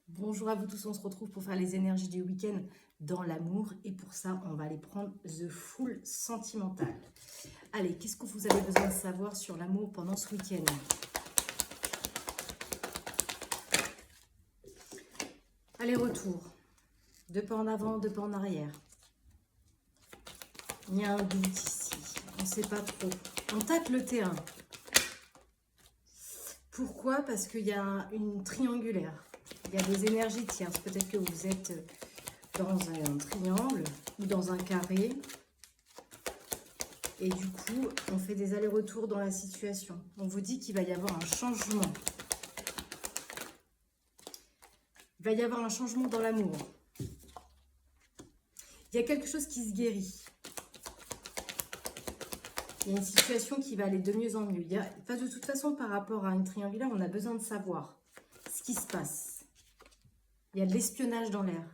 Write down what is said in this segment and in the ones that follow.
Bonjour à vous tous, on se retrouve pour faire les énergies du week-end dans l'amour. Et pour ça, on va aller prendre The Fool sentimental. Allez, qu'est-ce que vous avez besoin de savoir sur l'amour pendant ce week-end? Aller-retour. 2 pas en avant, 2 pas en arrière. Il y a un doute ici. On ne sait pas trop. On tâte le terrain. Pourquoi? Parce qu'il y a une triangulaire. Il y a des énergies tierces. Peut-être que vous êtes dans un triangle ou dans un carré. Et du coup, on fait des allers-retours dans la situation. On vous dit qu'il va y avoir un changement. Il va y avoir un changement dans l'amour. Il y a quelque chose qui se guérit. Il y a une situation qui va aller de mieux en mieux. De toute façon, par rapport à une triangulaire, on a besoin de savoir ce qui se passe. Il y a de l'espionnage dans l'air.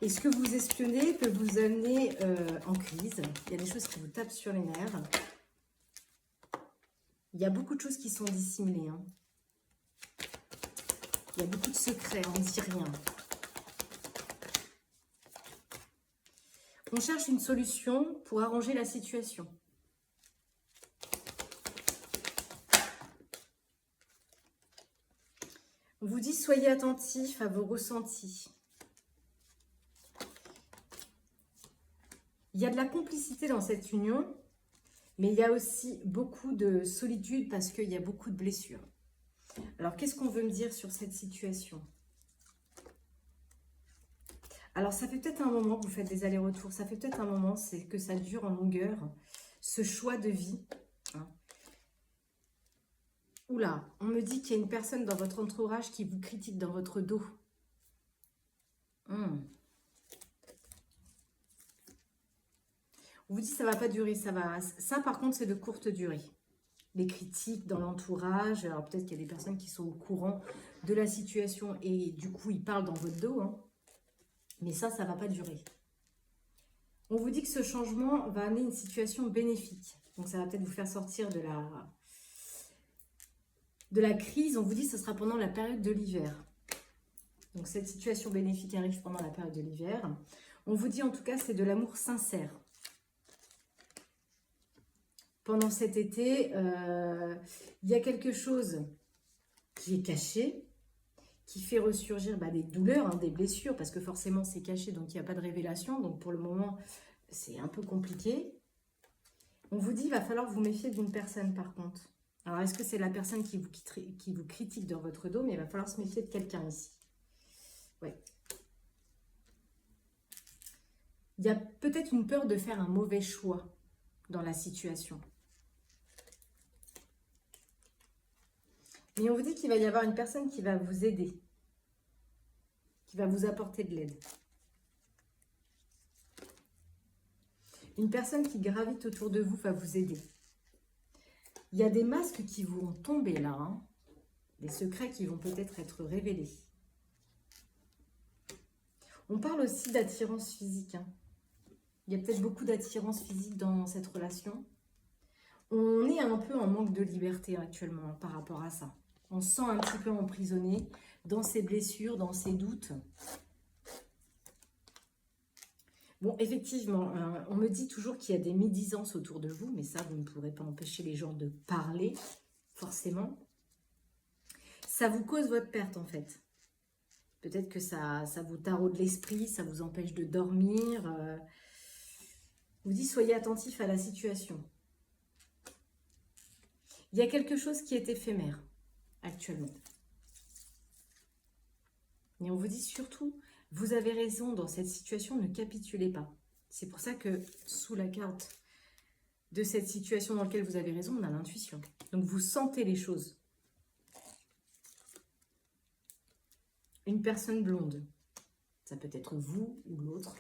Et ce que vous espionnez peut vous amener en crise. Il y a des choses qui vous tapent sur les nerfs. Il y a beaucoup de choses qui sont dissimulées. Il y a beaucoup de secrets, on ne dit rien. On cherche une solution pour arranger la situation. On vous dit, soyez attentifs à vos ressentis. Il y a de la complicité dans cette union, mais il y a aussi beaucoup de solitude parce qu'il y a beaucoup de blessures. Alors, qu'est-ce qu'on veut me dire sur cette situation? Alors, ça fait peut-être un moment que vous faites des allers-retours. Ça fait peut-être un moment, c'est que ça dure en longueur, ce choix de vie. Oula, on me dit qu'il y a une personne dans votre entourage qui vous critique dans votre dos. On vous dit que ça ne va pas durer, ça va. Ça, par contre, c'est de courte durée. Les critiques dans l'entourage, alors peut-être qu'il y a des personnes qui sont au courant de la situation et du coup, ils parlent dans votre dos. Mais ça ne va pas durer. On vous dit que ce changement va amener une situation bénéfique. Donc, ça va peut-être vous faire sortir de la crise. On vous dit que ce sera pendant la période de l'hiver. Donc, cette situation bénéfique arrive pendant la période de l'hiver. On vous dit en tout cas, c'est de l'amour sincère. Pendant cet été, il y a quelque chose qui est caché, qui fait ressurgir des douleurs, des blessures, parce que forcément c'est caché, donc il n'y a pas de révélation. Donc pour le moment, c'est un peu compliqué. On vous dit, il va falloir vous méfier d'une personne par contre. Alors est-ce que c'est la personne qui vous critique dans votre dos, mais il va falloir se méfier de quelqu'un ici. Ouais. Il y a peut-être une peur de faire un mauvais choix dans la situation. Mais on vous dit qu'il va y avoir une personne qui va vous aider, qui va vous apporter de l'aide. Une personne qui gravite autour de vous va vous aider. Il y a des masques qui vont tomber là, des secrets qui vont peut-être être révélés. On parle aussi d'attirance physique. Il y a peut-être beaucoup d'attirance physique dans cette relation. On est un peu en manque de liberté actuellement par rapport à ça. On se sent un petit peu emprisonné dans ses blessures, dans ses doutes. Bon, effectivement, on me dit toujours qu'il y a des médisances autour de vous, mais ça, vous ne pourrez pas empêcher les gens de parler, forcément. Ça vous cause votre perte, en fait. Peut-être que ça vous taraude l'esprit, ça vous empêche de dormir. Vous dit, soyez attentifs à la situation. Il y a quelque chose qui est éphémère, actuellement. Et on vous dit surtout, vous avez raison dans cette situation, ne capitulez pas. C'est pour ça que sous la carte de cette situation dans laquelle vous avez raison, on a l'intuition. Donc vous sentez les choses. Une personne blonde, ça peut être vous ou l'autre.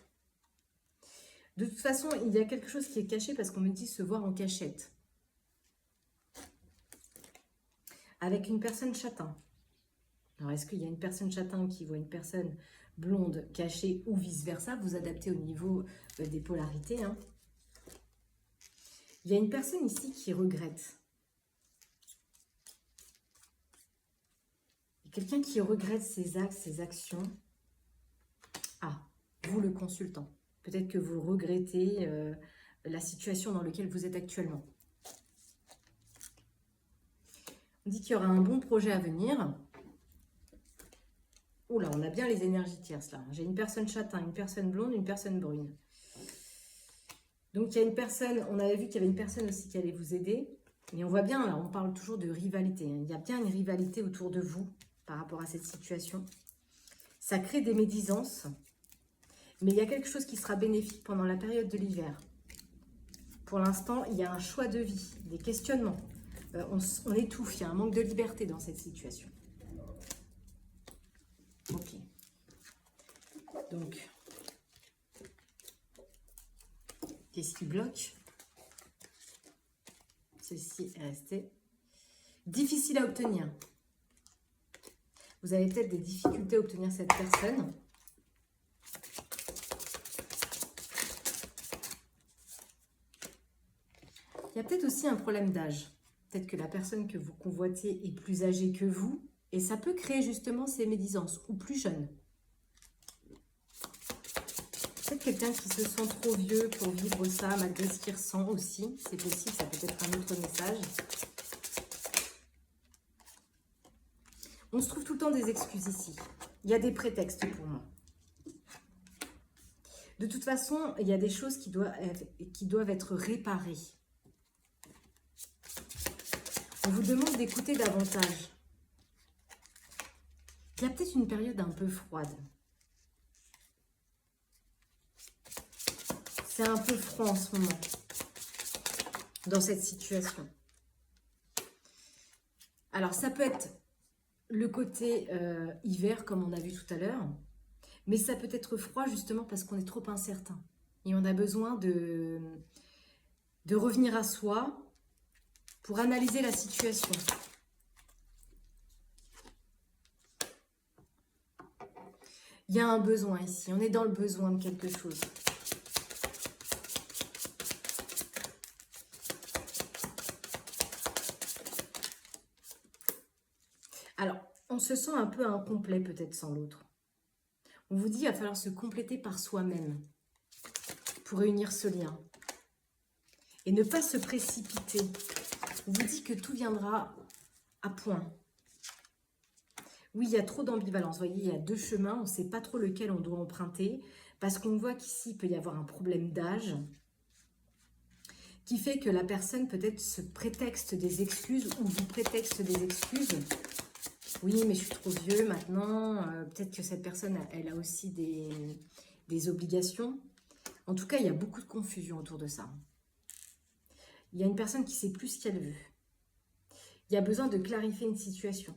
De toute façon, il y a quelque chose qui est caché parce qu'on me dit se voir en cachette. Avec une personne châtain. Alors, est-ce qu'il y a une personne châtain qui voit une personne blonde cachée ou vice-versa? Vous adaptez au niveau des polarités. Il y a une personne ici qui regrette. Quelqu'un qui regrette ses actes, ses actions. Ah, vous le consultant. Peut-être que vous regrettez la situation dans laquelle vous êtes actuellement. On dit qu'il y aura un bon projet à venir. Oula, on a bien les énergies tierces là. J'ai une personne châtain, une personne blonde, une personne brune. Donc il y a une personne, on avait vu qu'il y avait une personne aussi qui allait vous aider. Mais on voit bien là, on parle toujours de rivalité. Il y a bien une rivalité autour de vous par rapport à cette situation. Ça crée des médisances. Mais il y a quelque chose qui sera bénéfique pendant la période de l'hiver. Pour l'instant, il y a un choix de vie, des questionnements. On étouffe, il y a un manque de liberté dans cette situation. Ok. Donc, qu'est-ce qui bloque? Celle-ci est restée. Difficile à obtenir. Vous avez peut-être des difficultés à obtenir cette personne. Il y a peut-être aussi un problème d'âge. Peut-être que la personne que vous convoitez est plus âgée que vous. Et ça peut créer justement ces médisances. Ou plus jeune. Peut-être quelqu'un qui se sent trop vieux pour vivre ça, malgré ce qu'il ressent aussi. C'est possible, ça peut être un autre message. On se trouve tout le temps des excuses ici. Il y a des prétextes pour moi. De toute façon, il y a des choses qui doivent être réparées. On vous demande d'écouter davantage. Il y a peut-être une période un peu froide. C'est un peu froid en ce moment, dans cette situation. Alors, ça peut être le côté hiver, comme on a vu tout à l'heure, mais ça peut être froid justement parce qu'on est trop incertain. Et on a besoin de revenir à soi pour analyser la situation. Il y a un besoin ici, on est dans le besoin de quelque chose. Alors, on se sent un peu incomplet peut-être sans l'autre. On vous dit qu'il va falloir se compléter par soi-même pour réunir ce lien. Et ne pas se précipiter. On vous dit que tout viendra à point. Oui, il y a trop d'ambivalence. Vous voyez, il y a deux chemins. On ne sait pas trop lequel on doit emprunter. Parce qu'on voit qu'ici, il peut y avoir un problème d'âge qui fait que la personne peut-être se prétexte des excuses ou vous prétexte des excuses. Oui, mais je suis trop vieux maintenant. Peut-être que cette personne, elle a aussi des obligations. En tout cas, il y a beaucoup de confusion autour de ça. Il y a une personne qui ne sait plus ce qu'elle veut. Il y a besoin de clarifier une situation.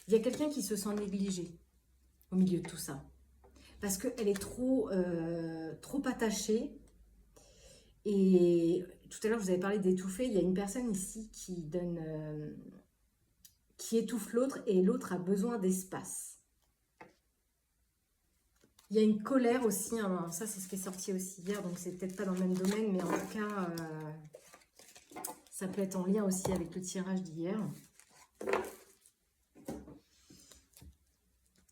Il y a quelqu'un qui se sent négligé au milieu de tout ça. Parce qu'elle est trop attachée. Et tout à l'heure, je vous avais parlé d'étouffer. Il y a une personne ici qui étouffe l'autre et l'autre a besoin d'espace. Il y a une colère aussi. Hein, ça, c'est ce qui est sorti aussi hier. Donc, c'est peut-être pas dans le même domaine. Mais en tout cas, ça peut être en lien aussi avec le tirage d'hier.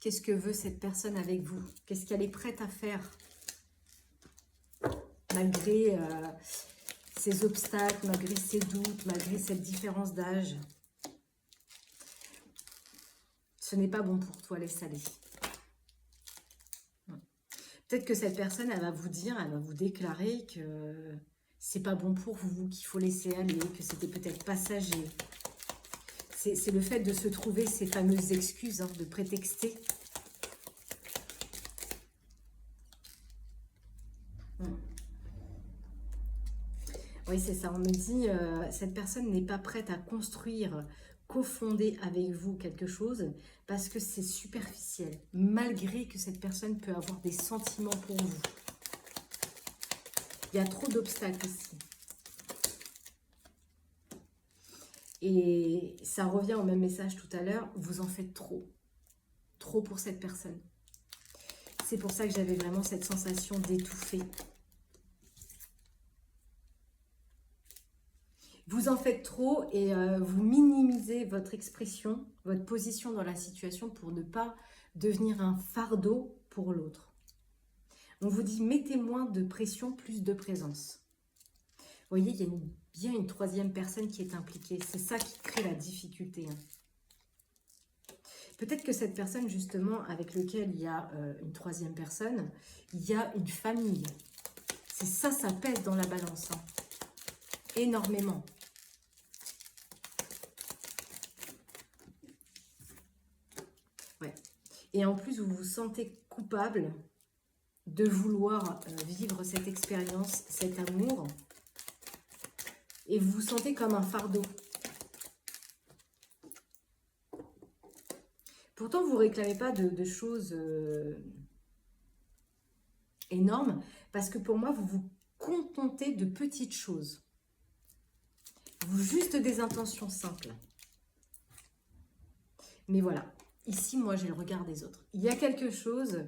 Qu'est-ce que veut cette personne avec vous? Qu'est-ce qu'elle est prête à faire? Malgré ces obstacles, malgré ces doutes, malgré cette différence d'âge. Ce n'est pas bon pour toi, laisse aller. Peut-être que cette personne, elle va vous dire, elle va vous déclarer que c'est pas bon pour vous, qu'il faut laisser aller, que c'était peut-être passager. C'est le fait de se trouver ces fameuses excuses, hein, de prétexter. Oui, c'est ça. On me dit, cette personne n'est pas prête à construire, cofonder avec vous quelque chose parce que c'est superficiel, malgré que cette personne peut avoir des sentiments pour vous. Il y a trop d'obstacles ici. Et ça revient au même message tout à l'heure, vous en faites trop. Trop pour cette personne. C'est pour ça que j'avais vraiment cette sensation d'étouffer. Vous en faites trop et vous minimisez votre expression, votre position dans la situation pour ne pas devenir un fardeau pour l'autre. On vous dit, mettez moins de pression, plus de présence. Vous voyez, il y a bien une troisième personne qui est impliquée. C'est ça qui crée la difficulté. Peut-être que cette personne, justement, avec laquelle il y a une troisième personne, il y a une famille. C'est ça, ça pèse dans la balance. Énormément. Ouais. Et en plus, vous vous sentez coupable de vouloir vivre cette expérience, cet amour. Et vous vous sentez comme un fardeau. Pourtant, vous ne réclamez pas de choses énormes, parce que pour moi, vous vous contentez de petites choses. Vous juste des intentions simples. Mais voilà, ici, moi, j'ai le regard des autres. Il y a quelque chose,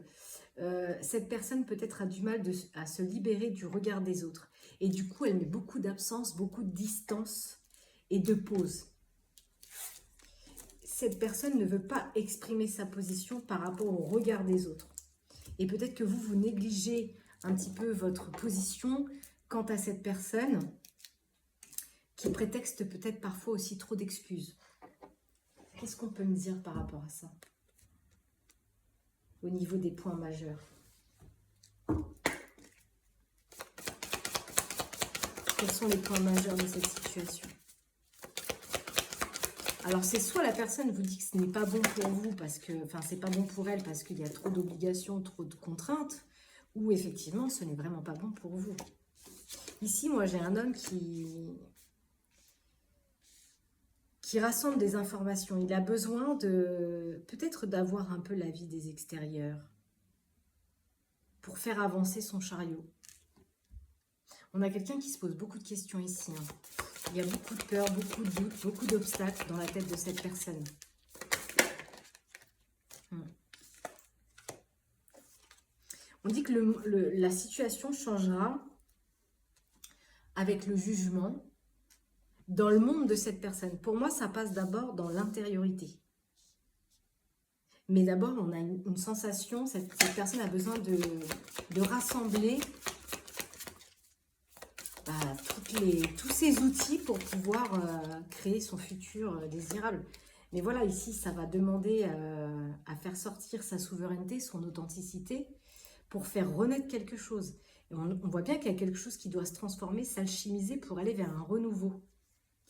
cette personne peut-être a du mal à se libérer du regard des autres. Et du coup, elle met beaucoup d'absence, beaucoup de distance et de pause. Cette personne ne veut pas exprimer sa position par rapport au regard des autres. Et peut-être que vous négligez un petit peu votre position quant à cette personne qui prétexte peut-être parfois aussi trop d'excuses. Qu'est-ce qu'on peut me dire par rapport à ça? Au niveau des points majeurs. Quels sont les points majeurs de cette situation? Alors, c'est soit la personne vous dit que ce n'est pas bon pour vous, parce que, enfin, c'est pas bon pour elle parce qu'il y a trop d'obligations, trop de contraintes, ou effectivement, ce n'est vraiment pas bon pour vous. Ici, moi, j'ai un homme qui rassemble des informations. Il a besoin de, peut-être d'avoir un peu l'avis des extérieurs pour faire avancer son chariot. On a quelqu'un qui se pose beaucoup de questions ici. Il y a beaucoup de peur, beaucoup de doutes, beaucoup d'obstacles dans la tête de cette personne. On dit que la situation changera avec le jugement dans le monde de cette personne. Pour moi, ça passe d'abord dans l'intériorité. Mais d'abord, on a une sensation, cette personne a besoin de rassembler tous ces outils pour pouvoir créer son futur désirable. Mais voilà, ici, ça va demander à faire sortir sa souveraineté, son authenticité, pour faire renaître quelque chose. Et on voit bien qu'il y a quelque chose qui doit se transformer, s'alchimiser pour aller vers un renouveau.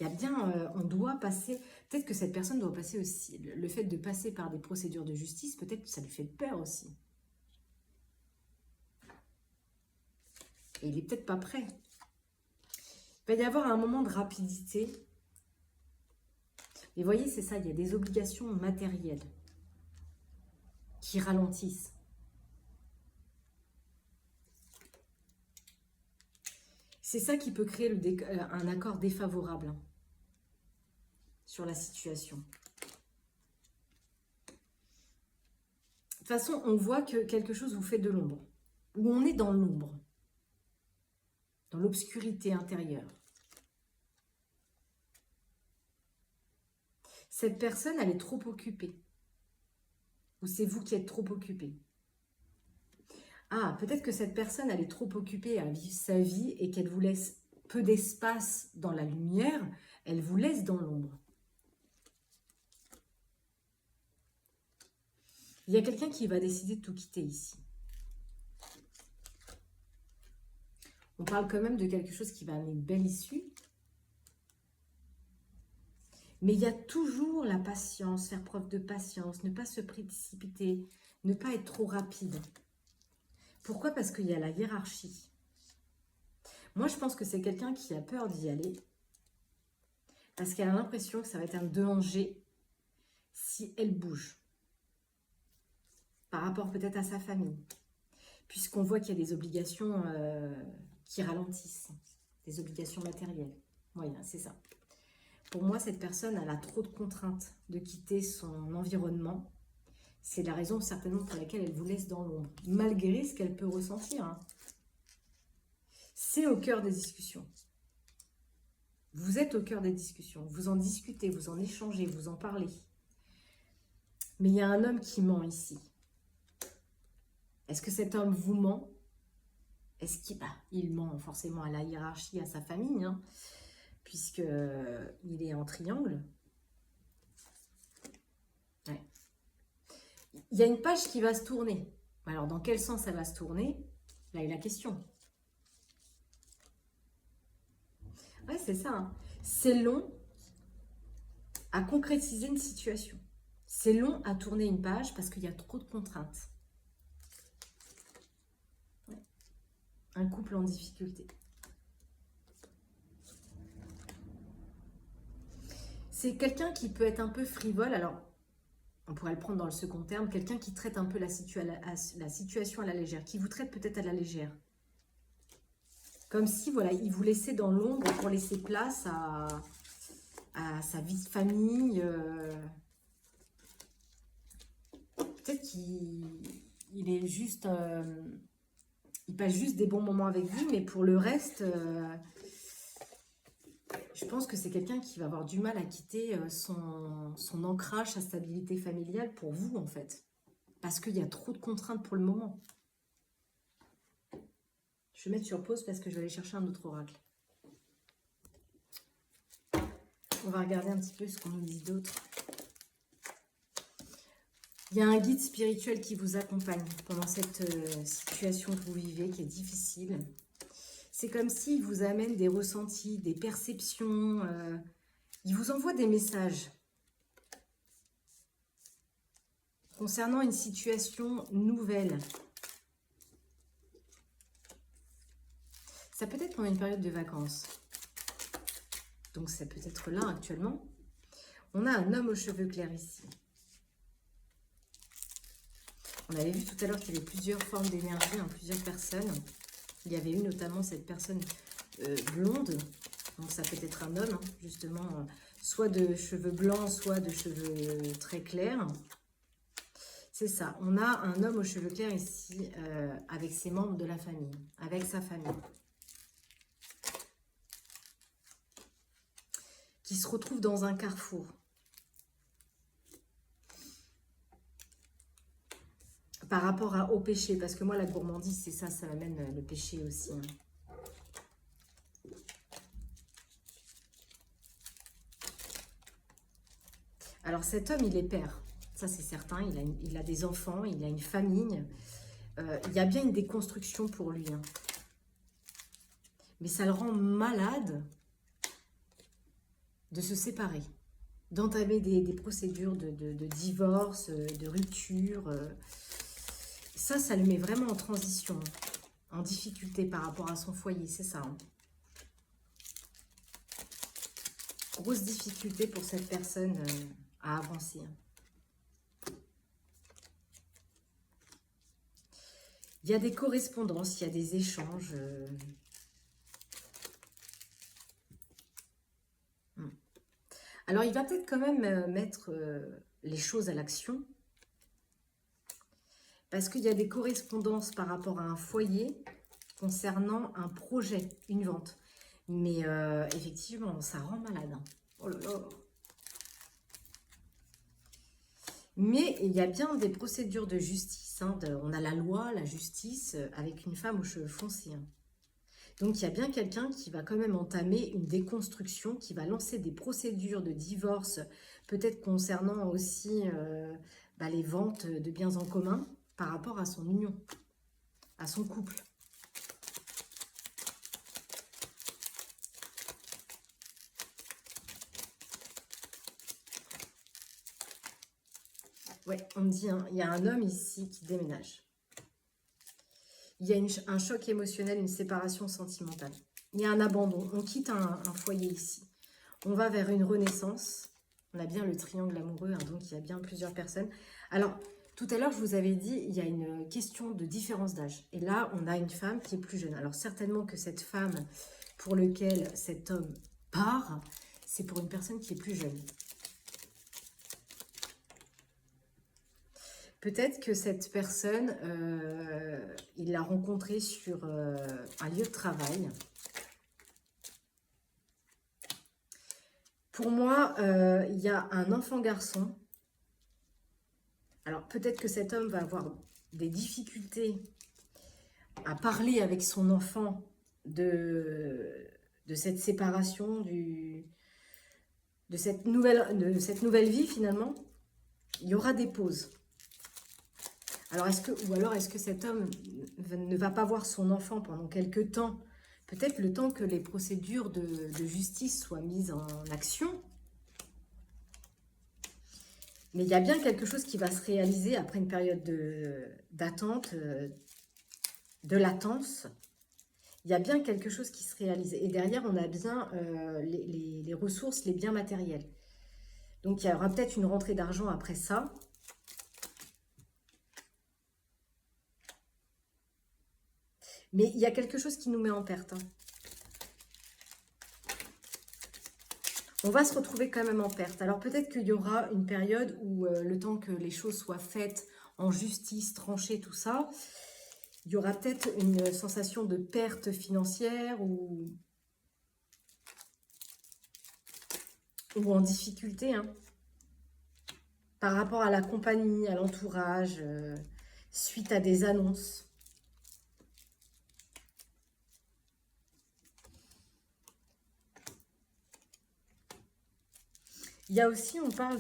Il y a bien, on doit passer, peut-être que cette personne doit passer aussi, le fait de passer par des procédures de justice, peut-être que ça lui fait peur aussi. Et il n'est peut-être pas prêt. Il va y avoir un moment de rapidité. Et vous voyez, c'est ça, il y a des obligations matérielles qui ralentissent. C'est ça qui peut créer un accord défavorable sur la situation. De toute façon, on voit que quelque chose vous fait de l'ombre. Ou on est dans l'ombre. Dans l'obscurité intérieure. Cette personne, elle est trop occupée. Ou c'est vous qui êtes trop occupé. Ah, peut-être que cette personne, elle est trop occupée à vivre sa vie et qu'elle vous laisse peu d'espace dans la lumière, elle vous laisse dans l'ombre. Il y a quelqu'un qui va décider de tout quitter ici. On parle quand même de quelque chose qui va amener une belle issue. Mais il y a toujours la patience, faire preuve de patience, ne pas se précipiter, ne pas être trop rapide. Pourquoi? Parce qu'il y a la hiérarchie. Moi, je pense que c'est quelqu'un qui a peur d'y aller. Parce qu'elle a l'impression que ça va être un danger si elle bouge. Par rapport peut-être à sa famille. Puisqu'on voit qu'il y a des obligations qui ralentissent. Des obligations matérielles. Oui, c'est ça. Pour moi, cette personne, elle a trop de contraintes de quitter son environnement. C'est la raison certainement pour laquelle elle vous laisse dans l'ombre. Malgré ce qu'elle peut ressentir. C'est au cœur des discussions. Vous êtes au cœur des discussions, vous en discutez, vous en échangez, vous en parlez. Mais il y a un homme qui ment ici. Est-ce que cet homme vous ment? Est-ce qu'il il ment forcément à la hiérarchie, à sa famille, hein, puisqu'il est en triangle. Ouais. Il y a une page qui va se tourner. Alors, dans quel sens elle va se tourner? Là est la question. Ouais, c'est ça. Hein. C'est long à concrétiser une situation. C'est long à tourner une page parce qu'il y a trop de contraintes. Ouais. Un couple en difficulté. C'est quelqu'un qui peut être un peu frivole. Alors, on pourrait le prendre dans le second terme. Quelqu'un qui traite un peu la situation à la légère. Qui vous traite peut-être à la légère. Comme si, voilà, il vous laissait dans l'ombre pour laisser place à sa vie de famille. Peut-être qu'il est juste... il passe juste des bons moments avec vous, mais pour le reste, je pense que c'est quelqu'un qui va avoir du mal à quitter son ancrage, sa stabilité familiale pour vous, en fait. Parce qu'il y a trop de contraintes pour le moment. Je vais mettre sur pause parce que je vais aller chercher un autre oracle. On va regarder un petit peu ce qu'on nous dit d'autre. Il y a un guide spirituel qui vous accompagne pendant cette situation que vous vivez, qui est difficile. C'est comme s'il vous amène des ressentis, des perceptions. Il vous envoie des messages concernant une situation nouvelle. Ça peut être pendant une période de vacances. Donc ça peut être là actuellement. On a un homme aux cheveux clairs ici. On avait vu tout à l'heure qu'il y avait plusieurs formes d'énergie, hein, plusieurs personnes. Il y avait eu notamment cette personne blonde. Donc ça peut être un homme, hein, justement, soit de cheveux blancs, soit de cheveux très clairs. C'est ça. On a un homme aux cheveux clairs ici, avec ses membres de la famille, avec sa famille. Qui se retrouve dans un carrefour. Par rapport au péché, parce que moi, la gourmandise, c'est ça, ça amène le péché aussi. Hein. Alors, cet homme, il est père. Ça, c'est certain. Il a des enfants, il a une famille. Il y a bien une déconstruction pour lui. Hein. Mais ça le rend malade de se séparer, d'entamer des procédures de divorce, de rupture. Ça le met vraiment en transition, en difficulté par rapport à son foyer, c'est ça. Hein. Grosse difficulté pour cette personne à avancer. Il y a des correspondances, il y a des échanges. Alors, il va peut-être quand même mettre les choses à l'action. Parce qu'il y a des correspondances par rapport à un foyer concernant un projet, une vente. Mais effectivement, ça rend malade. Hein. Oh là là. Mais il y a bien des procédures de justice. Hein, on a la loi, la justice, avec une femme aux cheveux foncés. Hein. Donc, il y a bien quelqu'un qui va quand même entamer une déconstruction, qui va lancer des procédures de divorce, peut-être concernant aussi les ventes de biens en commun par rapport à son union, à son couple. Ouais, on me dit, hein, il y a un homme ici qui déménage. Il y a un choc émotionnel, une séparation sentimentale. Il y a un abandon. On quitte un foyer ici. On va vers une renaissance. On a bien le triangle amoureux, hein, donc il y a bien plusieurs personnes. Alors, tout à l'heure, je vous avais dit, il y a une question de différence d'âge. Et là, on a une femme qui est plus jeune. Alors, certainement que cette femme pour laquelle cet homme part, c'est pour une personne qui est plus jeune. Peut-être que cette personne, il l'a rencontrée sur un lieu de travail. Pour moi, il y a un enfant garçon. Alors peut-être que cet homme va avoir des difficultés à parler avec son enfant de cette séparation, de cette nouvelle vie finalement. Il y aura des pauses. Alors est-ce que cet homme ne va pas voir son enfant pendant quelques temps, peut-être le temps que les procédures de justice soient mises en action. Mais il y a bien quelque chose qui va se réaliser après une période d'attente, de latence. Il y a bien quelque chose qui se réalise. Et derrière, on a bien les ressources, les biens matériels. Donc, il y aura peut-être une rentrée d'argent après ça. Mais il y a quelque chose qui nous met en perte. Hein. On va se retrouver quand même en perte. Alors, peut-être qu'il y aura une période où le temps que les choses soient faites en justice, tranchées, tout ça, il y aura peut-être une sensation de perte financière ou en difficulté, hein, par rapport à la compagnie, à l'entourage, suite à des annonces. Il y a aussi, on parle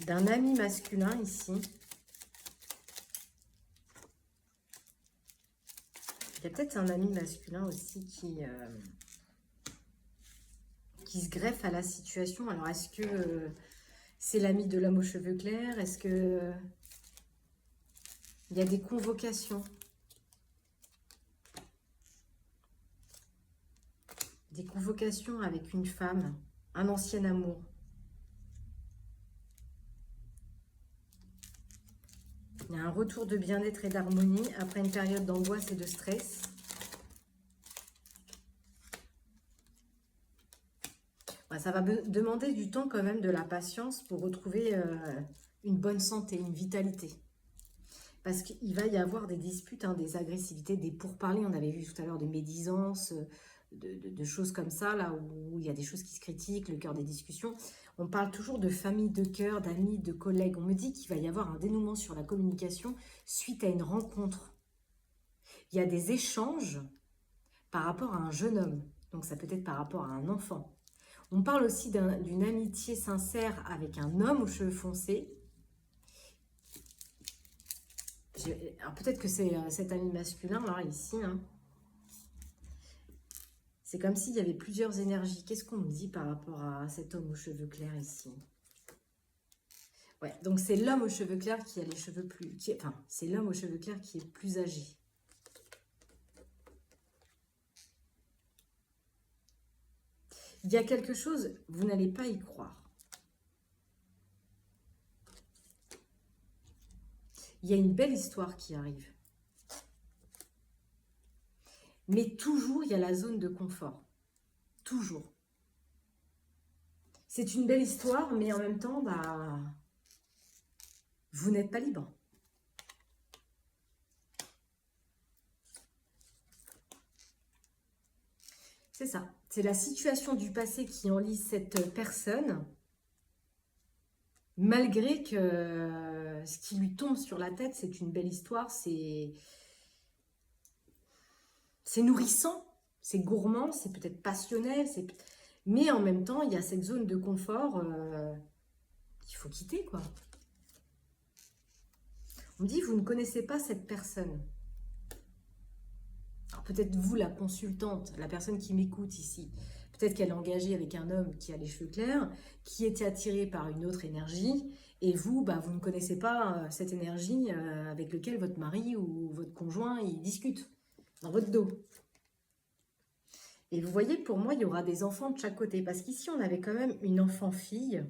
d'un ami masculin ici. Il y a peut-être un ami masculin aussi qui se greffe à la situation. Alors, est-ce que c'est l'ami de l'homme aux cheveux clairs? Est-ce que il y a des convocations? Des convocations avec une femme, un ancien amour. Il y a un retour de bien-être et d'harmonie après une période d'angoisse et de stress. Ça va demander du temps quand même, de la patience pour retrouver une bonne santé, une vitalité. Parce qu'il va y avoir des disputes, hein, des agressivités, des pourparlers. On avait vu tout à l'heure des médisances, de choses comme ça, là où il y a des choses qui se critiquent, le cœur des discussions. On parle toujours de famille de cœur, d'amis, de collègues. On me dit qu'il va y avoir un dénouement sur la communication suite à une rencontre. Il y a des échanges par rapport à un jeune homme. Donc ça peut être par rapport à un enfant. On parle aussi d'une amitié sincère avec un homme aux cheveux foncés. Alors peut-être que c'est cet ami masculin, là, ici. Hein. C'est comme s'il y avait plusieurs énergies. Qu'est-ce qu'on me dit par rapport à cet homme aux cheveux clairs ici? Ouais, donc c'est l'homme aux cheveux clairs qui a les cheveux plus... Enfin, c'est l'homme aux cheveux clairs qui est plus âgé. Il y a quelque chose, vous n'allez pas y croire. Il y a une belle histoire qui arrive. Mais toujours, il y a la zone de confort. Toujours. C'est une belle histoire, mais en même temps, bah, vous n'êtes pas libre. C'est ça. C'est la situation du passé qui enlise cette personne, malgré que ce qui lui tombe sur la tête, c'est une belle histoire, c'est nourrissant, c'est gourmand, c'est peut-être passionnel, mais en même temps, il y a cette zone de confort qu'il faut quitter, quoi. On me dit, vous ne connaissez pas cette personne. Alors peut-être vous, la consultante, la personne qui m'écoute ici, peut-être qu'elle est engagée avec un homme qui a les cheveux clairs, qui était attiré par une autre énergie, et vous, bah, vous ne connaissez pas cette énergie avec laquelle votre mari ou votre conjoint, il discute dans votre dos. Et vous voyez, pour moi, il y aura des enfants de chaque côté, parce qu'ici, on avait quand même une enfant-fille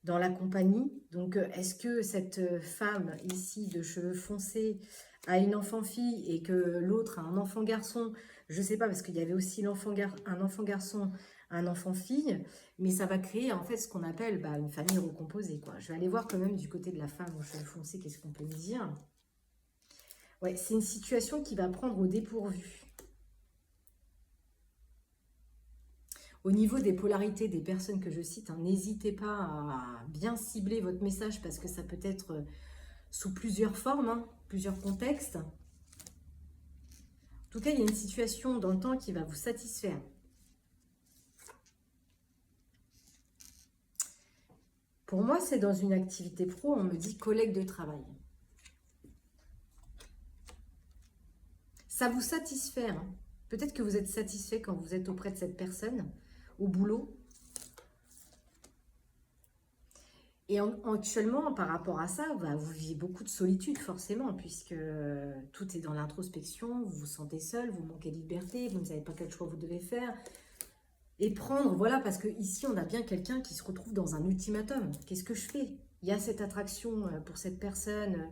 dans la compagnie. Donc, est-ce que cette femme ici de cheveux foncés a une enfant-fille et que l'autre a un enfant-garçon? Je ne sais pas, parce qu'il y avait aussi un enfant-garçon, un enfant-fille, mais ça va créer en fait ce qu'on appelle une famille recomposée, quoi. Je vais aller voir quand même du côté de la femme aux cheveux foncés, qu'est-ce qu'on peut me dire? Ouais, c'est une situation qui va prendre au dépourvu. Au niveau des polarités des personnes que je cite, hein, n'hésitez pas à bien cibler votre message parce que ça peut être sous plusieurs formes, hein, plusieurs contextes. En tout cas, il y a une situation dans le temps qui va vous satisfaire. Pour moi, c'est dans une activité pro, on me dit collègue de travail. Ça vous satisfait, hein. Peut-être que vous êtes satisfait quand vous êtes auprès de cette personne, au boulot. Et actuellement, par rapport à ça, bah, vous vivez beaucoup de solitude, forcément, puisque tout est dans l'introspection, vous vous sentez seul, vous manquez de liberté, vous ne savez pas quel choix vous devez faire. Et prendre, voilà, parce que ici, on a bien quelqu'un qui se retrouve dans un ultimatum. Qu'est-ce que je fais? Il y a cette attraction pour cette personne,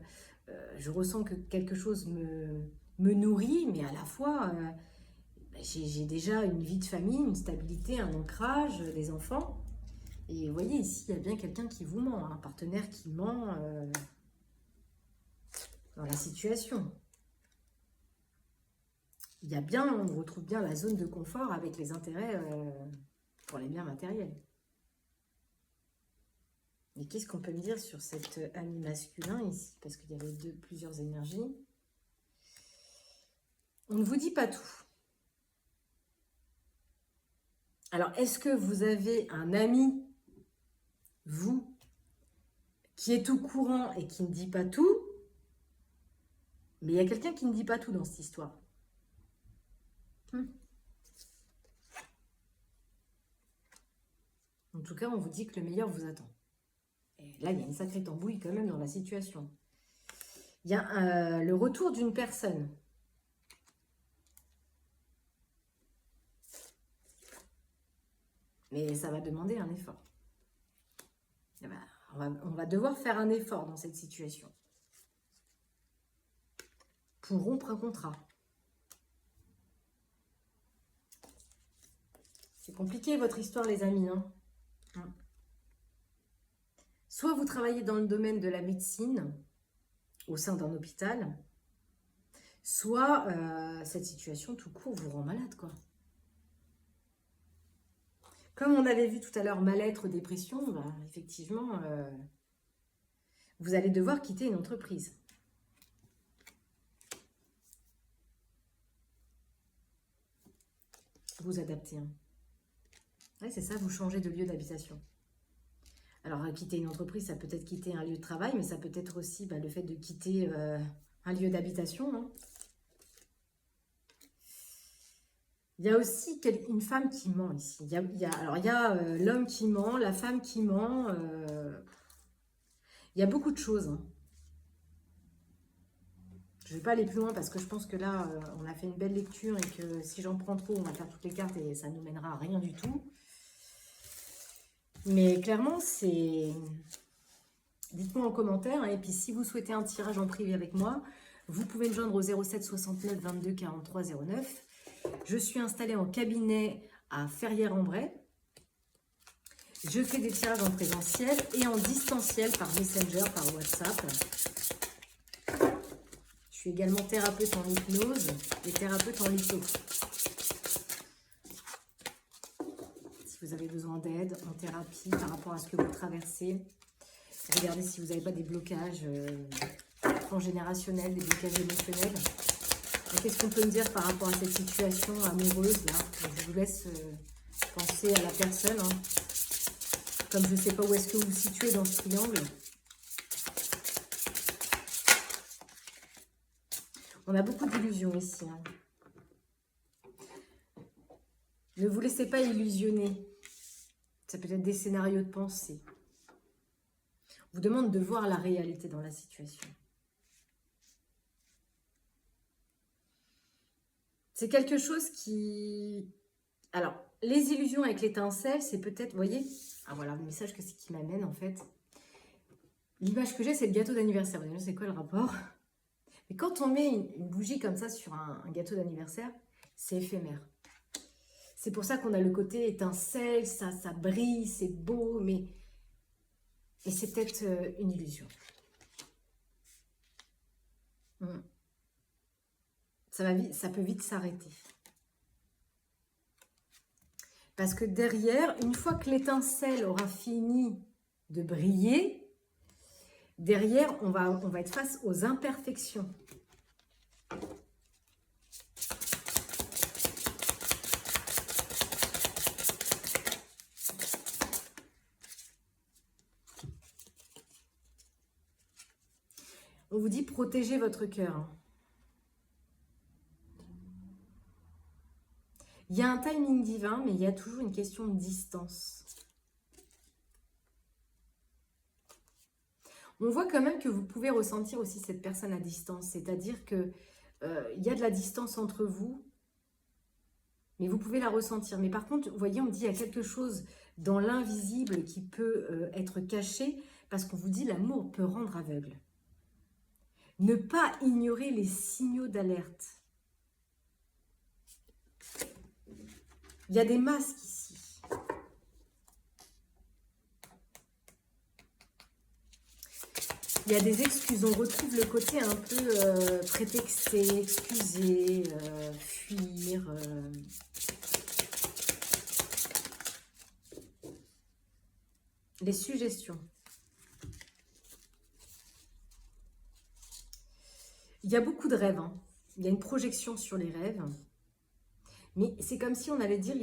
je ressens que quelque chose me nourrit, mais à la fois, j'ai déjà une vie de famille, une stabilité, un ancrage, des enfants. Et vous voyez, ici, il y a bien quelqu'un qui vous ment, un partenaire qui ment dans la situation. Il y a bien, on retrouve bien la zone de confort avec les intérêts pour les biens matériels. Et qu'est-ce qu'on peut me dire sur cet ami masculin ici? Parce qu'il y avait plusieurs énergies. On ne vous dit pas tout. Alors, est-ce que vous avez un ami, vous, qui est tout courant et qui ne dit pas tout? Mais il y a quelqu'un qui ne dit pas tout dans cette histoire. En tout cas, on vous dit que le meilleur vous attend. Et là, il y a une sacrée tambouille quand même dans la situation. Il y a le retour d'une personne. Mais ça va demander un effort. Et ben, on va devoir faire un effort dans cette situation. Pour rompre un contrat. C'est compliqué votre histoire, les amis, hein. Soit vous travaillez dans le domaine de la médecine, au sein d'un hôpital, soit cette situation tout court vous rend malade, quoi. Comme on avait vu tout à l'heure, mal-être, dépression, bah, effectivement, vous allez devoir quitter une entreprise. Vous adapter. Hein. Ouais, c'est ça, vous changez de lieu d'habitation. Alors, quitter une entreprise, ça peut être quitter un lieu de travail, mais ça peut être aussi le fait de quitter un lieu d'habitation. Hein. Il y a aussi une femme qui ment ici. Il y a l'homme qui ment, la femme qui ment. Il y a beaucoup de choses. Hein. Je ne vais pas aller plus loin parce que je pense que là, on a fait une belle lecture et que si j'en prends trop, on va faire toutes les cartes et ça ne nous mènera à rien du tout. Mais clairement, c'est... Dites-moi en commentaire. Hein, et puis, si vous souhaitez un tirage en privé avec moi, vous pouvez me joindre au 07 69 22 43 09. Je suis installée en cabinet à Ferrières-en-Bray. Je fais des tirages en présentiel et en distanciel par Messenger, par WhatsApp. Je suis également thérapeute en hypnose et thérapeute en litho. Si vous avez besoin d'aide en thérapie par rapport à ce que vous traversez, regardez si vous n'avez pas des blocages transgénérationnels, des blocages émotionnels. Qu'est-ce qu'on peut me dire par rapport à cette situation amoureuse là? Je vous laisse penser à la personne. Hein. Comme je ne sais pas où est-ce que vous vous situez dans ce triangle. On a beaucoup d'illusions ici. Hein. Ne vous laissez pas illusionner. Ça peut être des scénarios de pensée. On vous demande de voir la réalité dans la situation. C'est quelque chose qui... Alors, les illusions avec l'étincelle, c'est peut-être, vous voyez, ah voilà, le message que c'est qui m'amène en fait. L'image que j'ai, c'est le gâteau d'anniversaire. Vous savez, c'est quoi le rapport? Mais quand on met une bougie comme ça sur un gâteau d'anniversaire, c'est éphémère. C'est pour ça qu'on a le côté étincelle, ça brille, c'est beau, mais c'est peut-être une illusion. Ça peut vite s'arrêter. Parce que derrière, une fois que l'étincelle aura fini de briller, derrière, on va être face aux imperfections. On vous dit protégez votre cœur. Il y a un timing divin, mais il y a toujours une question de distance. On voit quand même que vous pouvez ressentir aussi cette personne à distance. C'est-à-dire qu'il y a de la distance entre vous, mais vous pouvez la ressentir. Mais par contre, vous voyez, on me dit qu'il y a quelque chose dans l'invisible qui peut être caché, parce qu'on vous dit l'amour peut rendre aveugle. Ne pas ignorer les signaux d'alerte. Il y a des masques ici. Il y a des excuses. On retrouve le côté un peu prétexté, excuser, fuir. Les suggestions. Il y a beaucoup de rêves. Hein. Il y a une projection sur les rêves. Mais c'est comme si on allait dire,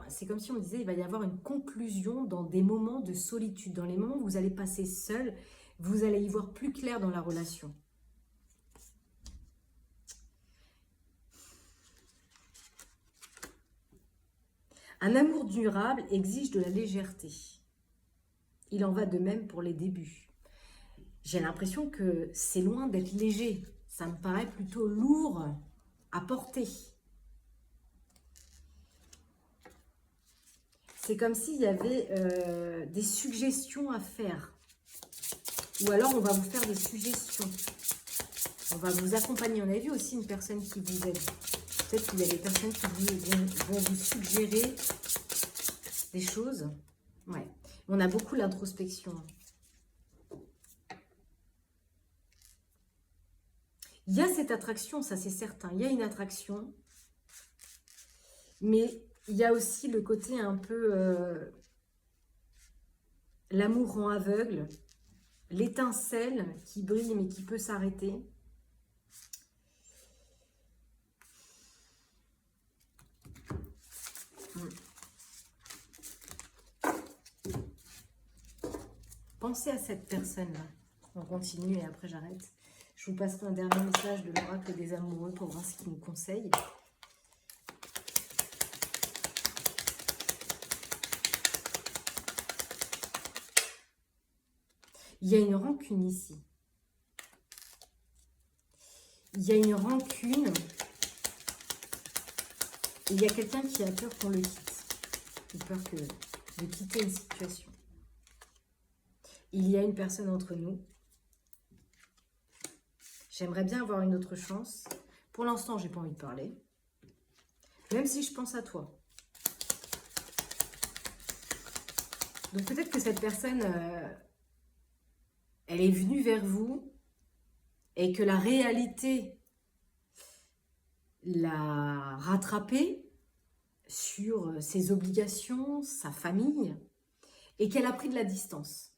c'est comme si on disait, il va y avoir une conclusion dans des moments de solitude. Dans les moments où vous allez passer seul, vous allez y voir plus clair dans la relation. Un amour durable exige de la légèreté. Il en va de même pour les débuts. J'ai l'impression que c'est loin d'être léger. Ça me paraît plutôt lourd à porter. C'est comme s'il y avait des suggestions à faire. Ou alors, on va vous faire des suggestions. On va vous accompagner. On a vu aussi une personne qui vous aide. Peut-être qu'il y a des personnes qui vont vous suggérer des choses. Ouais. On a beaucoup l'introspection. Il y a cette attraction, ça c'est certain. Il y a une attraction. Mais il y a aussi le côté un peu... l'amour rend aveugle. L'étincelle qui brille mais qui peut s'arrêter. Pensez à cette personne-là. On continue et après j'arrête. Je vous passerai un dernier message de l'oracle des amoureux pour voir ce qu'il nous conseille. Il y a une rancune ici. Il y a une rancune. Et il y a quelqu'un qui a peur qu'on le quitte. Qui a peur de quitter une situation. Il y a une personne entre nous. J'aimerais bien avoir une autre chance. Pour l'instant, j'ai pas envie de parler. Même si je pense à toi. Donc peut-être que cette personne, elle est venue vers vous et que la réalité l'a rattrapée sur ses obligations, sa famille, et qu'elle a pris de la distance.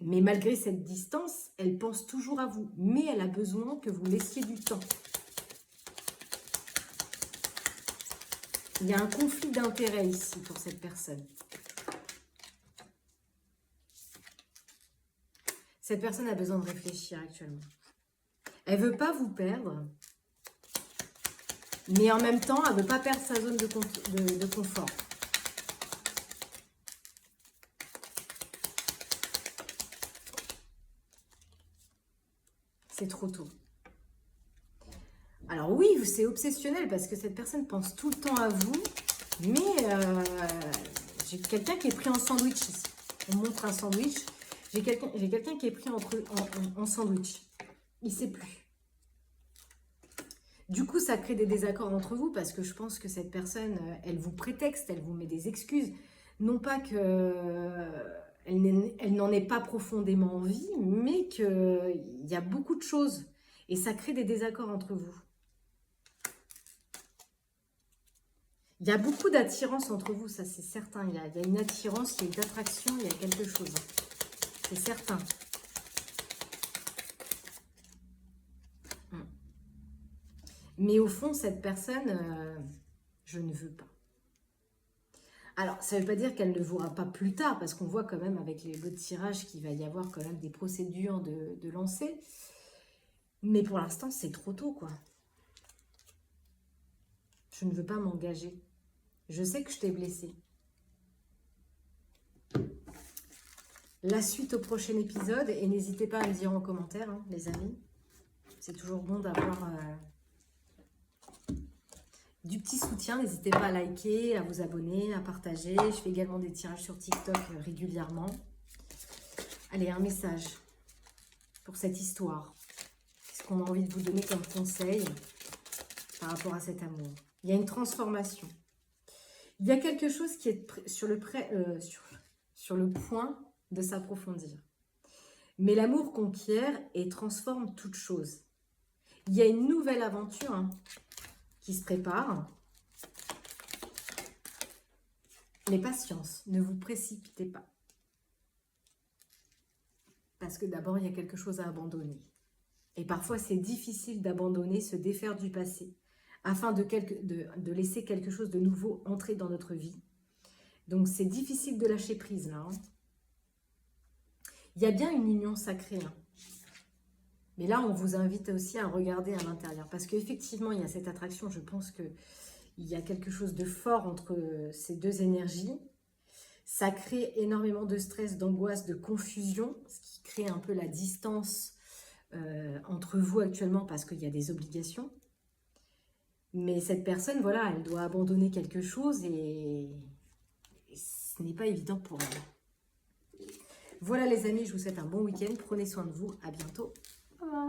Mais malgré cette distance, elle pense toujours à vous. Mais elle a besoin que vous laissiez du temps. Il y a un conflit d'intérêts ici pour cette personne. Cette personne a besoin de réfléchir actuellement. Elle ne veut pas vous perdre. Mais en même temps, elle ne veut pas perdre sa zone de confort. C'est trop tôt. Alors oui, c'est obsessionnel parce que cette personne pense tout le temps à vous. Mais j'ai quelqu'un qui est pris en sandwich ici. On montre un sandwich. J'ai quelqu'un qui est pris en sandwich. Il ne sait plus. Du coup, ça crée des désaccords entre vous parce que je pense que cette personne, elle vous prétexte, elle vous met des excuses. Non pas que... Elle n'en est pas profondément envie, mais qu'il y a beaucoup de choses. Et ça crée des désaccords entre vous. Il y a beaucoup d'attirance entre vous, ça c'est certain. Il y a une attirance, il y a une attraction, il y a quelque chose. C'est certain. Mais au fond, cette personne, je ne veux pas. Alors, ça ne veut pas dire qu'elle ne le voudra pas plus tard, parce qu'on voit quand même avec les lots de tirage qu'il va y avoir quand même des procédures de lancer. Mais pour l'instant, c'est trop tôt, quoi. Je ne veux pas m'engager. Je sais que je t'ai blessé. La suite au prochain épisode, et n'hésitez pas à me dire en commentaire, hein, les amis. C'est toujours bon d'avoir du petit soutien. N'hésitez pas à liker, à vous abonner, à partager. Je fais également des tirages sur TikTok régulièrement. Allez, un message pour cette histoire. Qu'est-ce qu'on a envie de vous donner comme conseil par rapport à cet amour? Il y a une transformation. Il y a quelque chose qui est sur le point de s'approfondir. Mais l'amour conquiert et transforme toute chose. Il y a une nouvelle aventure qui se prépare. Mais patience, ne vous précipitez pas. Parce que d'abord, il y a quelque chose à abandonner. Et parfois, c'est difficile d'abandonner, se défaire du passé, afin de laisser quelque chose de nouveau entrer dans notre vie. Donc, c'est difficile de lâcher prise, là. Il y a bien une union sacrée. Mais là, on vous invite aussi à regarder à l'intérieur. Parce qu'effectivement, il y a cette attraction. Je pense qu'il y a quelque chose de fort entre ces deux énergies. Ça crée énormément de stress, d'angoisse, de confusion. Ce qui crée un peu la distance entre vous actuellement parce qu'il y a des obligations. Mais cette personne, voilà, elle doit abandonner quelque chose et ce n'est pas évident pour elle. Voilà les amis, je vous souhaite un bon week-end. Prenez soin de vous. À bientôt. Bye bye.